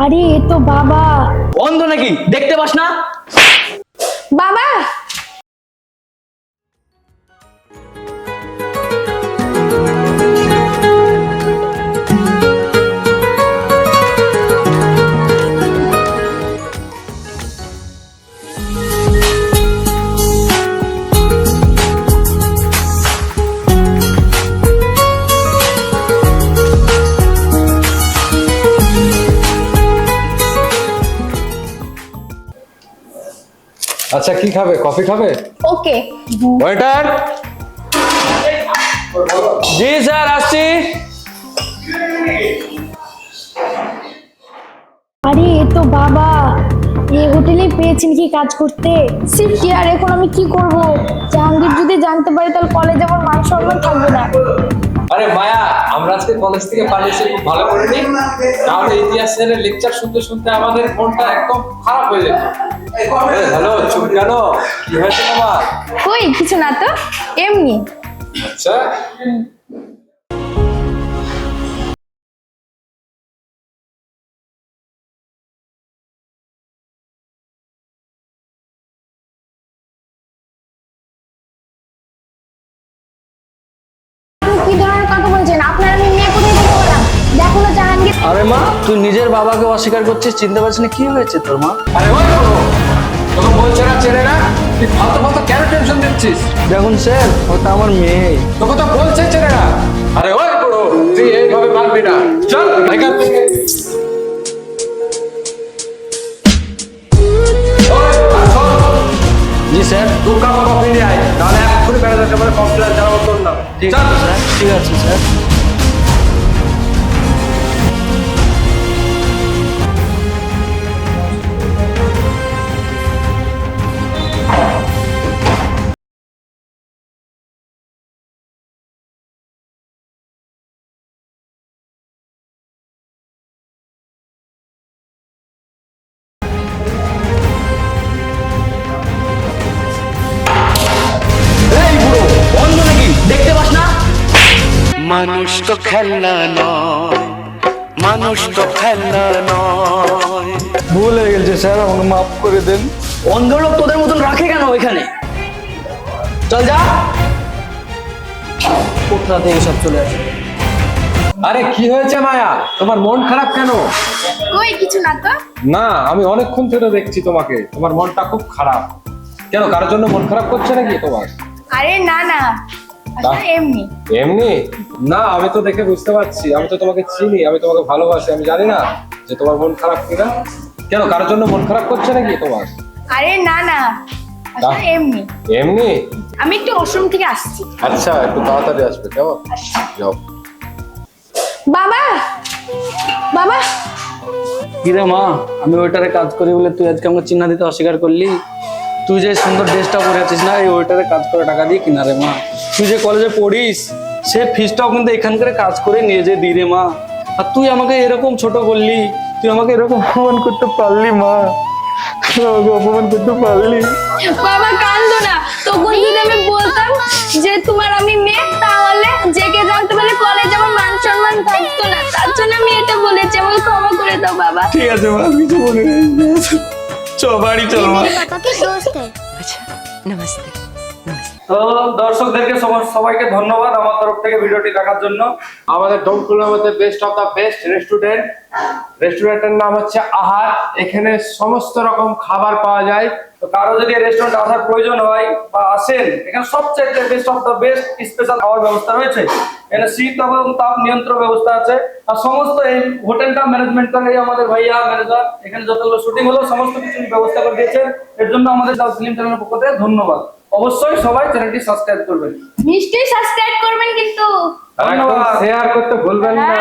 আরে এ তো বাবা। অন্ধ নাকি, দেখতে পাস না? বাবা আচ্ছা কি খাবে, কফি খাবে? ওকে। ওয়েটার। জি স্যার আসছি। আরে এ তো বাবা, এই হোটেলে পেয়েছেন কি কাজ করতে? সিফটি। আর এখন আমি কি করব? জাহাঙ্গীর যদি জানতে পারে তাহলে কলেজে আমার মান সম্মান থাকবে না। আরে মায়া, আমরা আজকে কলেজ থেকে পালিয়েছি, খুব ভালো করিনি, তাহলে ইতিহাসের লেকচার শুনতে শুনতে আমাদের মনটা একদম খারাপ হয়ে যেত। হ্যালো, চুপ কেন? কি হয়েছে তোমার? কই কিছু না তো, এমনি। আচ্ছা কি ধরনের কথা বলছেন আপনার? আমি মেয়ে কোথায় থেকে বললাম? দেখো না জাহাঙ্গীর। আরে মা, তুই নিজের বাবাকে অস্বীকার করছিস, চিনতে পারছিস না? কি হয়েছে তোর মা? আরে ওই বলো, তোকে বলছে না চেনে না, তুই ফালতু ফালতু কেন টেনশন দিচ্ছিস? দেখুন স্যার, ওটা আমার মেয়ে। তোকে তো বলছে চেনে না। আরে ওই বড়, তুই এইভাবে পারবি না, চল এখান থেকে। ওই, আর শোন, জি স্যার। 2 কাপ কফি নিয়ে আয়, তাহলে এক্ষুনি ম্যানেজারকে বলে কমপ্লেন জানাবো তোর নামে। ঠিক চল। আছে স্যার, ঠিক আছে স্যার। এই বুড়ো, অন্ধ নাকি, দেখতে পাস না? মানুষ তো খেলনা নয়, মানুষ তো খেলনা নয়। ভুল হয়ে গেছে স্যার, আমাকে মাফ করে দেন। অন্ধ লোক তোদের মতন রাখে কেন এখানে? চল যা, কোথা থেকে সব চলে আসে। আরে কি হয়েছে মায়া, তোমার মন খারাপ কেন? কই কিছু না তো। না, আমি অনেকক্ষণ ধরে দেখছি তোমাকে, তোমার মনটা খুব খারাপ। কেন, কারোর জন্য মন খারাপ করছে নাকি তোমার? আরে না না, আসলে এমনি। এমনি? না, আমি তো দেখে বুঝতে পারছি, আমি তো তোমাকে চিনি, আমি তোমাকে ভালোবাসি, আমি জানি না যে তোমার মন খারাপ কিনা। কেন, কারোর জন্য মন খারাপ করছে নাকি তোমার? আরে না না, আসলে এমনি। এমনি? আমি একটু ওয়াশরুম থেকে আসছি। আচ্ছা, একটু তাড়াতাড়ি আসবে, কেমন? যাও। বাবা বাবা। কিরে মা, আমি ওয়েটারে কাজ করি বলে তুই আজকে আমাকে চিহ্ন দিতে অস্বীকার করলি? তুই যে সুন্দর ড্রেসটা পরে আছিস না, এই ওয়েটারে কাজ করে টাকা দিয়ে কিনা রে মা। তুই যে কলেজে পড়িস, সে ফিসটাও কিন্তু এখানকার কাজ করে নিয়ে যে দি রে মা। আর তুই আমাকে এরকম ছোট করলি, তুই আমাকে এরকম অপমান করতে পারলি মা? আমাকে অপমান করতে পারলি? বাবা কান্দো না, তখন যদি আমি বলতাম যে তোমার আমি মেয়ে, তাহলে জেকে জানতে পারলে কলেজে আমার মান সম্মান থাকতো না। তার জন্য আমি এটা বলেছি, আমাকে ক্ষমা করে দাও বাবা। ঠিক আছে মা, কিছু মনে নেই। চ বাড়ি চল মা। पापा के दोस्त है। अच्छा नमस्ते नमस्ते। তো দর্শকদেরকে সবাইকে ধন্যবাদ আমার তরফ থেকে ভিডিওটি দেখার জন্য। আমাদের ডোমকুলের মধ্যে best of the best restaurant, রেস্টুরেন্টের নাম হচ্ছে আহার। এখানে সমস্ত রকম খাবার পাওয়া যায়। তো কারো যদি রেস্টুরেন্টে আসার প্রয়োজন হয় বা আসেন, এখানে সবচেয়ে best of the best special খাওয়ার ব্যবস্থা রয়েছে। এখানে শীত এবং তাপ নিয়ন্ত্রণ ব্যবস্থা আছে। আর সমস্ত এই হোটেলটা ম্যানেজমেন্ট করে আমাদের ভাইয়া ম্যানেজার। এখানে যতগুলো শুটিং হলো সমস্ত কিছু ব্যবস্থা করে দিয়েছেন। এর জন্য আমাদের দাও ফিল্ম চ্যানেলের পক্ষ থেকে ধন্যবাদ। অবশ্যই সবাই চ্যানেলটি সাবস্ক্রাইব করবেন। নিশ্চয়ই সাবস্ক্রাইব করবেন কিন্তু। আর একদম শেয়ার করতে ভুলবেন না।